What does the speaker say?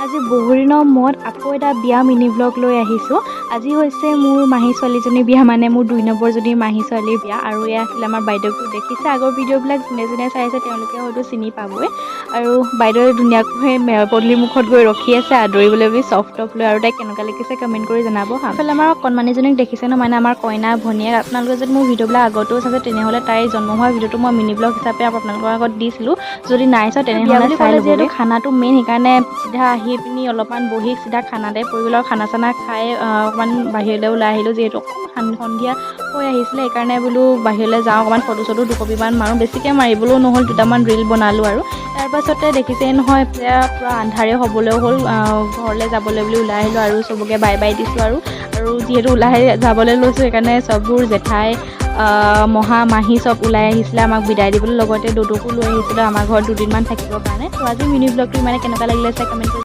আজি বহুদিনৰ মূৰত আকৌ এটা বিয়া মিনি ব্লগ লৈ আহিছোঁ। আজি হৈছে মোৰ মাহী ছোৱালীজনীৰ বিয়া, মানে মোৰ 2 নম্বৰজনীৰ মাহী ছোৱালীৰ বিয়া। আৰু এয়া আছিলে আমাৰ বাইদেউকো দেখিছে আগৰ ভিডিঅ'বিলাক যোনে যোনে চাইছে তেওঁলোকে হয়তো চিনি পাবই। আৰু বাইদেৱে ধুনীয়াকৈ পদূলি মুখত গৈ ৰখি আছে আদৰিবলৈ বুলি চফ্ট টপ লৈ। আৰু তাইক কেনেকুৱা লাগিছে কমেণ্ট কৰি জনাব। সেইফালে আমাৰ কণমানিজনীক দেখিছে ন, মানে আমাৰ কইনা ভনীয়েক। আপোনালোকে যদি মোৰ ভিডিঅ'বিলাক আগতেও চাইছে তেনেহ'লে তাইৰ জন্ম হোৱাৰ ভিডিঅ'টো মই মিনি ব্লগ হিচাপে আপোনালোকৰ আগত দিছিলোঁ। যদি নাই চোৱা তেনেহ'লে চাই ল'ব। যিহেতু খানাটো মেইন, সেইকাৰণে চিধা আহি পিনি অলপমান বহি চিধা খানাতে পৰি গ'লো। আৰু খানা চানা খাই অকণমান বাহিৰলৈ ওলাই আহিলোঁ, যিহেতু অকণমান সন্ধিয়া হৈ আহিছিলে। সেইকাৰণে বোলো বাহিৰলৈ যাওঁ, অকণমান ফটো চটো দুকপিমান মাৰোঁ। বেছিকৈ মাৰিবলৈও নহ'ল, 2টামান ৰিল বনালোঁ। আৰু তাৰপাছতে দেখিছেই নহয়, এতিয়া পূৰা আন্ধাৰে হ'বলৈ হ'ল। ঘৰলৈ যাবলৈ বুলি ওলাই আহিলোঁ আৰু চবকে বাই বাই দিছোঁ। আৰু যিহেতু ওলাই যাবলৈ লৈছোঁ, সেইকাৰণে চববোৰ জেঠাই মহা মাহী চব ওলাই আহিছিলে আমাক বিদায় দিবলৈ। লগতে দদৌকো লৈ আহিছিলোঁ আমাৰ ঘৰত 2 দিনমান থাকিবৰ কাৰণে। তো আজি মিনি ব্লগটো ইমানে কেনেকুৱা লাগিলে চাই কমেণ্ট কৰি